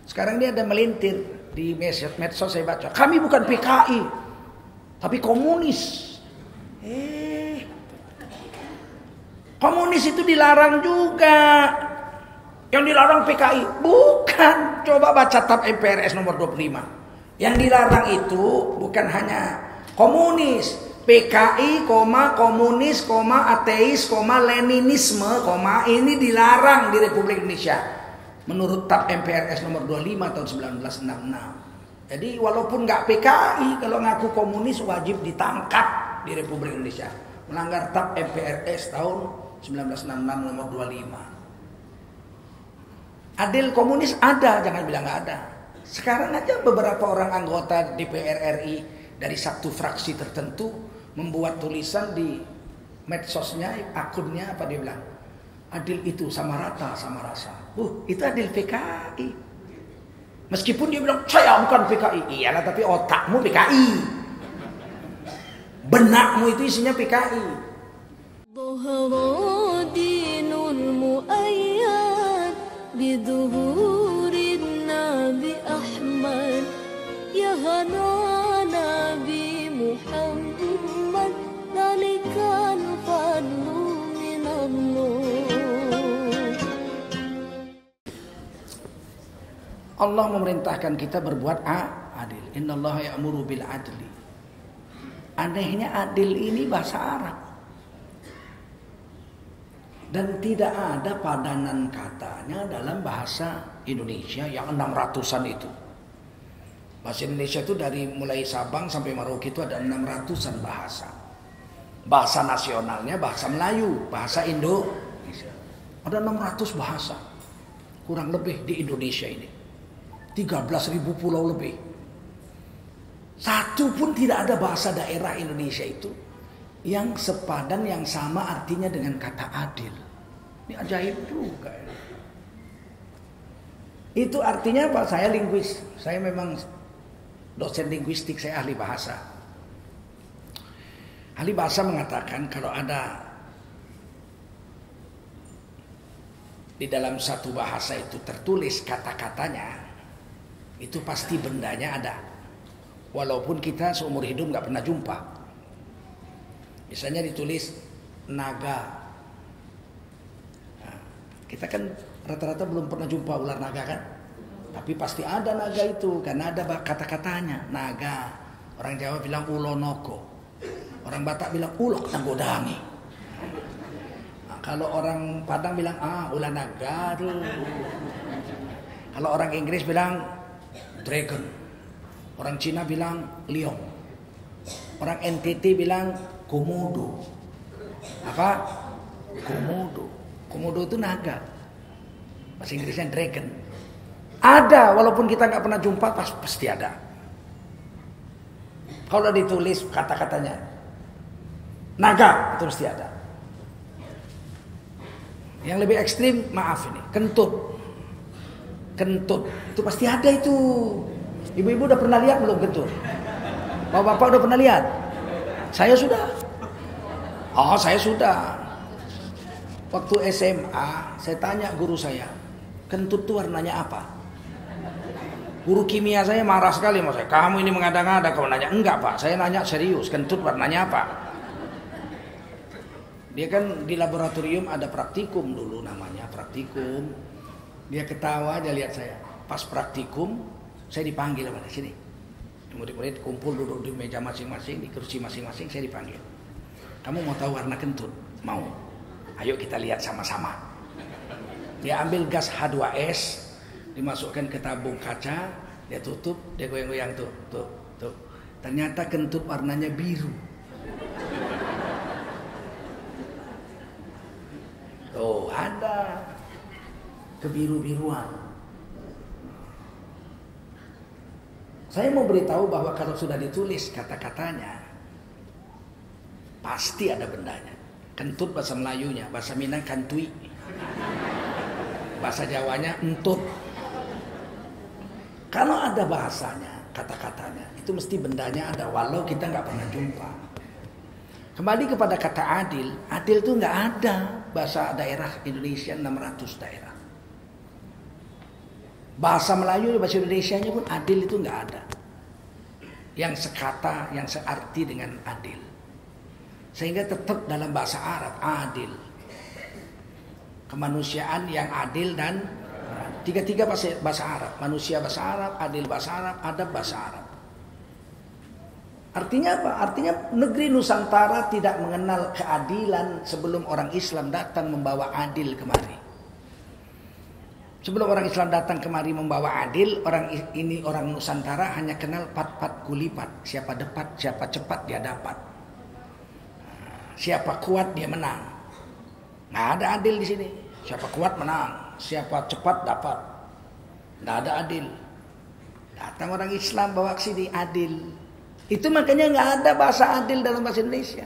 Sekarang dia ada melintir di medsos saya baca. Kami bukan PKI, tapi komunis. Komunis itu dilarang juga. Yang dilarang PKI bukan. Coba baca TAP MPRS nomor 25. Yang dilarang itu bukan hanya komunis, PKI, komunis, ateis, Leninisme, ini dilarang di Republik Indonesia. Menurut TAP MPRS nomor 25 tahun 1966. Jadi walaupun nggak PKI, kalau ngaku komunis wajib ditangkap di Republik Indonesia. Melanggar TAP MPRS tahun 1966 nomor 25. Adil komunis ada, jangan bilang nggak ada. Sekarang aja beberapa orang anggota DPR RI dari satu fraksi tertentu membuat tulisan di medsosnya, akunnya, apa dia bilang? Adil itu sama rata, sama rasa. Itu adil PKI. Meskipun dia bilang, saya bukan PKI. Iyalah, tapi otakmu PKI. Benakmu itu isinya PKI. Allah memerintahkan kita berbuat adil. Innallaha ya'muru bil adli. Anehnya adil ini bahasa Arab. Dan tidak ada padanan katanya dalam bahasa Indonesia yang 600-an itu. Bahasa Indonesia itu dari mulai Sabang sampai Merauke itu ada 600-an bahasa. Bahasa nasionalnya bahasa Melayu, bahasa Indonesia. Ada 600 bahasa. Kurang lebih di Indonesia ini. 13.000 pulau lebih. Satu pun tidak ada bahasa daerah Indonesia itu yang sepadan, yang sama artinya dengan kata adil. Ini ajaib juga. Itu artinya apa? Saya linguis. Saya memang dosen linguistik, saya ahli bahasa. Ahli bahasa mengatakan kalau ada di dalam satu bahasa itu tertulis kata-katanya, itu pasti bendanya ada. Walaupun kita seumur hidup nggak pernah jumpa. Misalnya ditulis naga. Nah, kita kan rata-rata belum pernah jumpa ular naga kan? Tapi pasti ada naga itu, karena ada kata-katanya. Naga. Orang Jawa bilang ulonogo. Orang Batak bilang ulok nanggodangi. Nah, kalau orang Padang bilang ulah naga tuh. Kalau orang Inggris bilang dragon. Orang Cina bilang liong. Orang NTT bilang komodo. Apa? Komodo. Komodo itu naga. Bahasa Inggrisnya dragon. Ada, walaupun kita nggak pernah jumpa, pasti ada. Kalau ditulis kata-katanya naga, itu pasti ada. Yang lebih ekstrim, maaf ini, kentut. Kentut, itu pasti ada itu. Ibu-ibu udah pernah lihat belum kentut? Bapak-bapak udah pernah lihat? Saya sudah. Saya sudah. Waktu SMA, saya tanya guru saya, kentut itu warnanya apa? Guru kimia saya marah sekali sama saya. Kamu ini mengada-ngada, kamu nanya. Enggak Pak, saya nanya serius, kentut warnanya apa? Dia kan di laboratorium ada praktikum dulu namanya, praktikum. Dia ketawa, dia lihat saya. Pas praktikum, saya dipanggil sama dia, sini. Murid-murid kumpul duduk di meja masing-masing, di kursi masing-masing, saya dipanggil. Kamu mau tahu warna kentut? Mau? Ayo kita lihat sama-sama. Dia ambil gas H2S, dimasukkan ke tabung kaca, dia tutup, dia goyang-goyang tuh. Ternyata kentut warnanya biru. Tuh, ada kebiru-biruan. Saya mau beritahu bahwa kalau sudah ditulis kata-katanya, pasti ada bendanya. Kentut bahasa Melayunya, bahasa Minang kantui, bahasa Jawanya entut. Kalau ada bahasanya, kata-katanya, itu mesti bendanya ada, walau kita nggak pernah jumpa. Kembali kepada kata adil, adil itu nggak ada bahasa daerah Indonesia 600 daerah. Bahasa Melayu, bahasa Indonesianya pun adil itu nggak ada. Yang sekata, yang searti dengan adil. Sehingga tetap dalam bahasa Arab adil. Kemanusiaan yang adil dan tiga-tiga bahasa Arab. Manusia bahasa Arab, adil bahasa Arab, adab bahasa Arab. Artinya apa? Artinya negeri Nusantara tidak mengenal keadilan sebelum orang Islam datang membawa adil kemari. Sebelum orang Islam datang kemari membawa adil, orang Nusantara hanya kenal pat-pat gulipat. Siapa dapat, siapa cepat dia dapat. Siapa kuat dia menang. Nggak ada adil di sini. Siapa kuat menang, siapa cepat dapat. Nggak ada adil. Datang orang Islam bawa ke sini adil. Itu makanya nggak ada bahasa adil dalam bahasa Indonesia.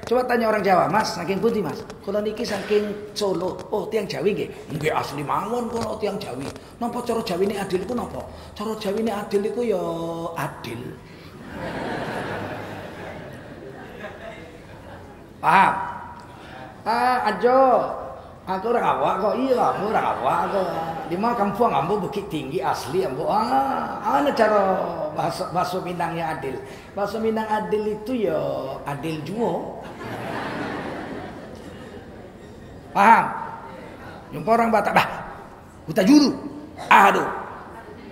Coba tanya orang Jawa, Mas, saking putih Mas. Kalau niki saking Solo, oh tiang Jawi nggih. Nggih asli mawon kalau tiang Jawi. Napa cara Jawi ini adil ku napa? Cara Jawi ini adil iku ya adil. Paham? Ajo. Aku orang awak kok, iya aku orang awak kok. Di mana kampung ambo Bukit Tinggi asli ambo. Ana cara bahasa Minangnya adil. Bahasa Minang adil itu ya adil juo. Paham? Jumpa orang Batak, bah, uta juru. Aduh,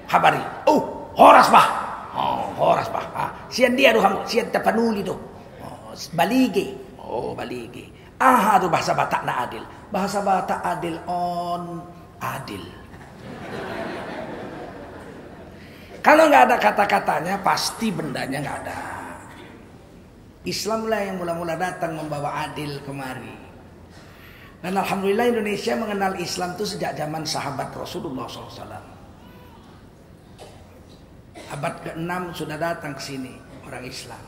habari. Oh, horas bah. Oh, horas bah. Sian dia doh kamu, sian tapanuli doh. Oh, balige. Oh, balige. Aduh bahasa Batak na adil. Bahasa Batak adil on adil. Kalau nggak ada kata-katanya, pasti bendanya nggak ada. Islamlah yang mula-mula datang membawa adil kemari. Dan alhamdulillah Indonesia mengenal Islam itu sejak zaman sahabat Rasulullah SAW. Abad ke-6 sudah datang ke sini orang Islam.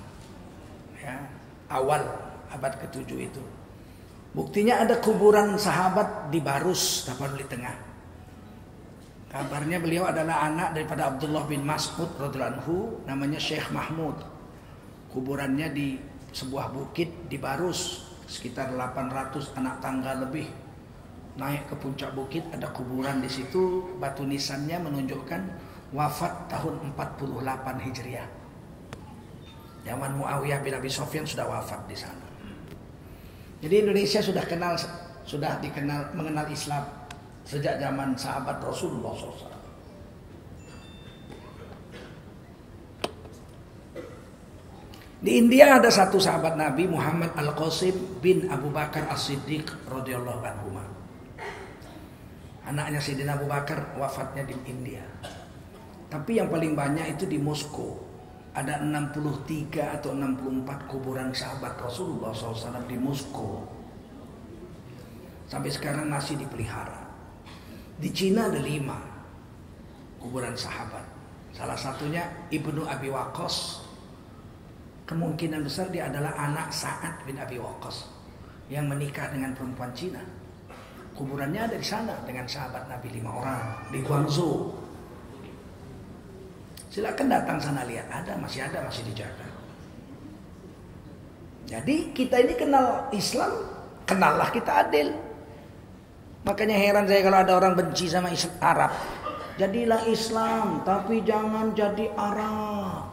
Ya, awal abad ke-7 itu. Buktinya ada kuburan sahabat di Barus, Tapanuli Tengah. Kabarnya beliau adalah anak daripada Abdullah bin Mas'ud radhiyallahu anhu, namanya Syekh Mahmud. Kuburannya di sebuah bukit di Barus, sekitar 800 anak tangga lebih. Naik ke puncak bukit ada kuburan di situ, batu nisannya menunjukkan wafat tahun 48 Hijriah. Zaman Muawiyah bin Abi Sufyan sudah wafat di sana. Jadi Indonesia sudah dikenal mengenal Islam sejak zaman sahabat Rasulullah SAW. Di India ada satu sahabat Nabi Muhammad Al-Qasim bin Abu Bakar As-Siddiq radhiyallahu anhu. Anaknya Sayyidina Abu Bakar wafatnya di India. Tapi yang paling banyak itu di Moskow. Ada 63 atau 64 kuburan sahabat Rasulullah SAW di Moskow. Sampai sekarang masih dipelihara. Di Cina ada 5 kuburan sahabat. Salah satunya Ibnu Abi Waqqas. Kemungkinan besar dia adalah anak Sa'ad bin Abi Waqqas yang menikah dengan perempuan Cina. Kuburannya ada di sana dengan sahabat Nabi 5 orang di Guangzhou. Silakan datang sana lihat, masih dijaga. Jadi kita ini kenal Islam, kenallah kita adil. Makanya heran saya kalau ada orang benci sama Islam Arab. Jadilah Islam, tapi jangan jadi Arab.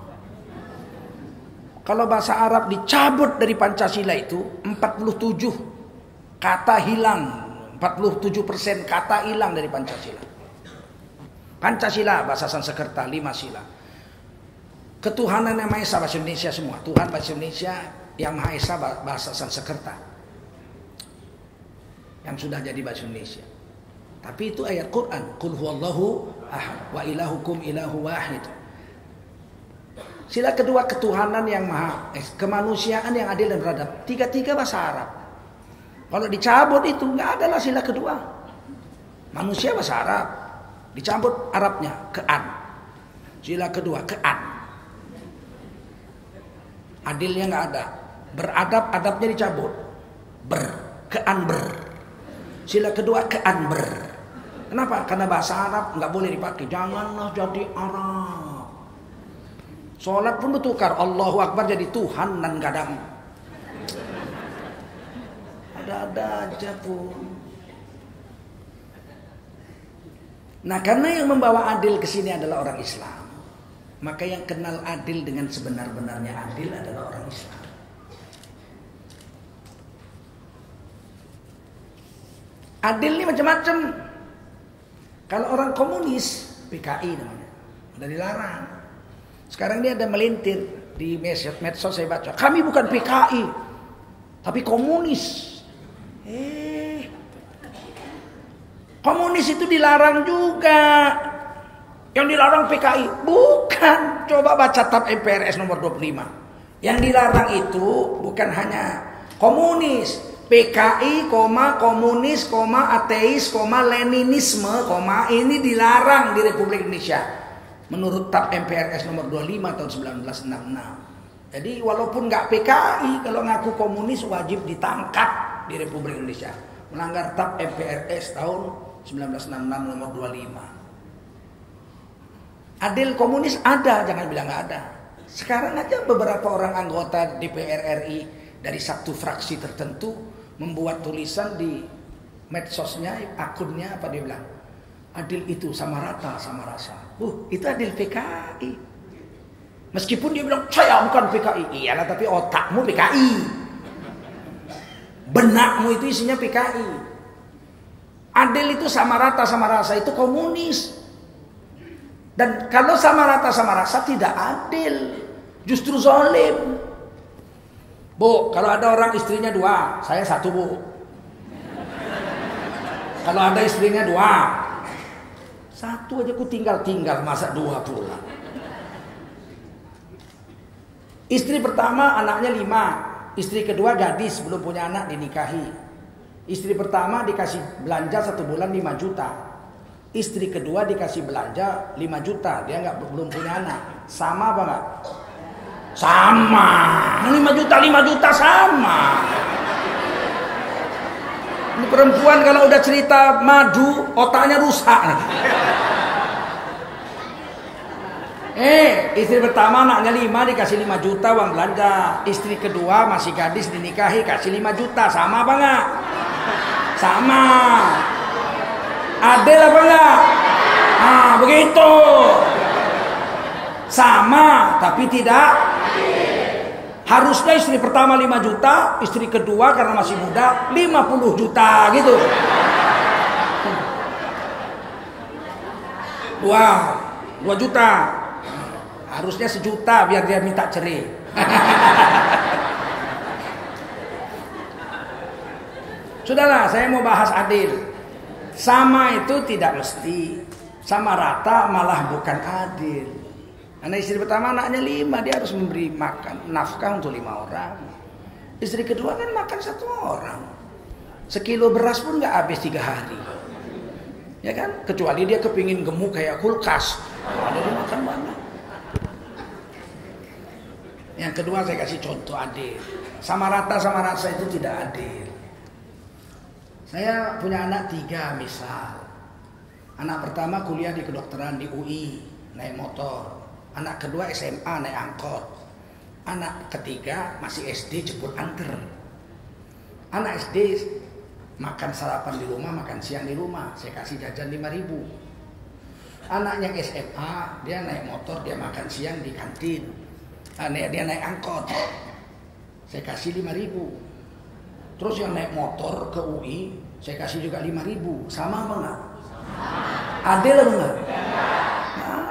Kalau bahasa Arab dicabut dari Pancasila itu 47 kata hilang, 47% kata hilang dari Pancasila. Pancasila bahasa Sanskerta 5 sila. Ketuhanan yang Maha Esa bahasa Indonesia semua. Tuhan bahasa Indonesia, yang Maha Esa bahasa Sanskerta. Yang sudah jadi bahasa Indonesia. Tapi itu ayat Quran. Qul huwallahu ahad wa ilahukum ilahu wahid. Sila kedua ketuhanan yang Maha Esa, kemanusiaan yang adil dan beradab. Tiga-tiga bahasa Arab. Kalau dicabut itu nggak adalah sila kedua. Manusia bahasa Arab. Dicabut Arabnya ke an. Sila kedua ke an. Adilnya nggak ada. Beradab adabnya dicabut. Ke an ber. Sila kedua ke an ber. Kenapa? Karena bahasa Arab nggak boleh dipakai. Janganlah jadi Arab. Sholat pun bertukar. Allahu Akbar jadi Tuhan dan kadang. Ada-ada aja pun. Nah, karena yang membawa adil ke sini adalah orang Islam, maka yang kenal adil dengan sebenar-benarnya adil adalah orang Islam. Adil ini macam-macam. Kalau orang komunis, PKI namanya, udah dilarang. Sekarang dia ada melintir di medsos saya baca, kami bukan PKI, tapi komunis. Komunis itu dilarang juga. Yang dilarang PKI bukan. Coba baca TAP MPRS nomor 25. Yang dilarang itu bukan hanya komunis, PKI, komunis, ateis, Leninisme, ini dilarang di Republik Indonesia. Menurut TAP MPRS nomor 25 tahun 1966. Jadi walaupun nggak PKI, kalau ngaku komunis wajib ditangkap di Republik Indonesia. Melanggar TAP MPRS tahun 1966 nomor 25. Adil komunis ada, jangan bilang nggak ada. Sekarang aja beberapa orang anggota DPR RI dari satu fraksi tertentu membuat tulisan di medsosnya, akunnya, apa dia bilang, adil itu sama rata sama rasa. Itu adil PKI. Meskipun dia bilang saya bukan PKI, iyalah tapi otakmu PKI, benakmu itu isinya PKI. Adil itu sama rata sama rasa itu komunis. Dan kalau sama rata sama rasa tidak adil, justru zalim. Bu, kalau ada orang istrinya 2, saya 1 bu. Kalau ada istrinya 2, 1 aja ku tinggal masa 2 pula. Istri pertama anaknya 5, istri kedua gadis belum punya anak dinikahi. Istri pertama dikasih belanja 1 bulan 5 juta. Istri kedua dikasih belanja 5 juta. Dia belum punya anak. Sama apa enggak? Sama. 5 juta sama. Ini perempuan kalau udah cerita madu, otaknya rusak. Istri pertama anaknya 5 dikasih 5 juta uang belanja. Istri kedua masih gadis dinikahi kasih 5 juta. Sama apa enggak? Sama. Adil apa enggak? Begitu. Sama tapi tidak. Harusnya istri pertama 5 juta, istri kedua karena masih muda 50 juta gitu. 2 juta. Harusnya 1 juta biar dia minta cerai. Sudahlah, saya mau bahas adil. Sama itu tidak mesti. Sama rata malah bukan adil. Karena istri pertama anaknya 5, dia harus memberi makan nafkah untuk 5 orang. Istri kedua kan makan 1 orang. Sekilo beras pun nggak habis 3 hari. Ya kan? Kecuali dia kepingin gemuk kayak kulkas. Ada dia makan banyak. Yang kedua saya kasih contoh adil. Sama rata sama rasa itu tidak adil. Saya punya anak 3 misal. Anak pertama kuliah di kedokteran di UI, naik motor. Anak kedua SMA naik angkot. Anak ketiga masih SD jemput anter. Anak SD makan sarapan di rumah, makan siang di rumah. Saya kasih jajan 5.000. Anak yang SMA dia naik motor, dia makan siang di kantin. Dia naik angkot. Saya kasih 5.000. Terus yang naik motor ke UI, saya kasih juga 5.000. Sama apa enggak? Adil apa enggak?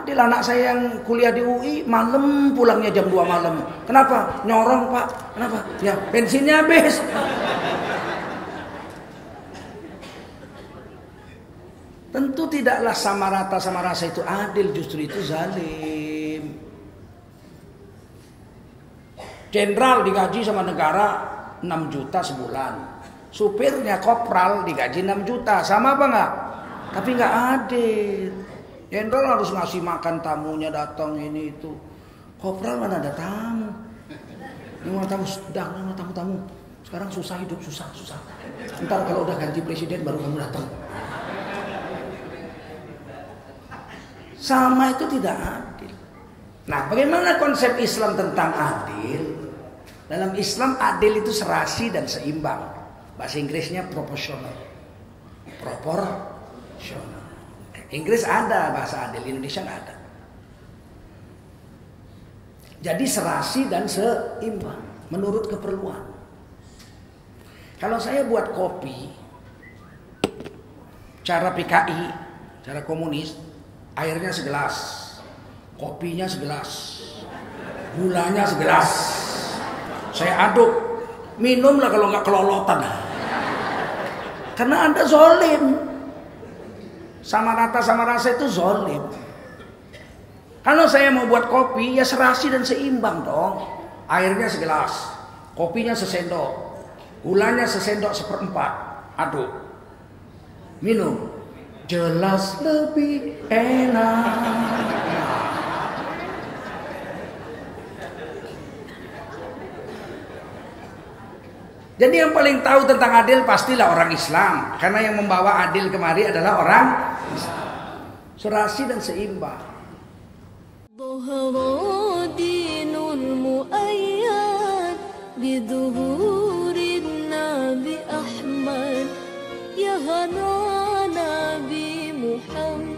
Adil. Anak saya yang kuliah di UI, malam pulangnya jam 2 malam. Kenapa? Nyorong pak. Kenapa? Ya bensinnya habis. Tentu tidaklah sama rata sama rasa itu adil, justru itu zalim. Jenderal digaji sama negara 6 juta sebulan. Supirnya kopral digaji 6 juta. Sama apa enggak? Tapi enggak adil. Jenderal harus ngasih makan tamunya datang ini itu. Kopral mana ada tamu. Ini mana tamu sedang, mana tamu-tamu. Sekarang susah hidup, susah. Ntar kalau udah ganti presiden baru kamu datang. Sama itu tidak adil. Nah, bagaimana konsep Islam tentang adil? Dalam Islam adil itu serasi dan seimbang. Bahasa Inggrisnya proporsional. Inggris ada bahasa adil, Indonesia nggak ada. Jadi serasi dan seimbang menurut keperluan. Kalau saya buat kopi, cara PKI, cara komunis, airnya segelas, kopinya segelas, gulanya segelas. Saya aduk, minumlah kalau nggak kelolotan. Karena Anda zolim. Sama rasa itu zolim. Kalau saya mau buat kopi, ya serasi dan seimbang dong. Airnya segelas, kopinya sesendok, gulanya sesendok seperempat. Aduk, minum, jelas lebih enak. Jadi yang paling tahu tentang adil pastilah orang Islam. Karena yang membawa adil kemari adalah orang Islam. Serasi dan seimbang. Nabi Muhammad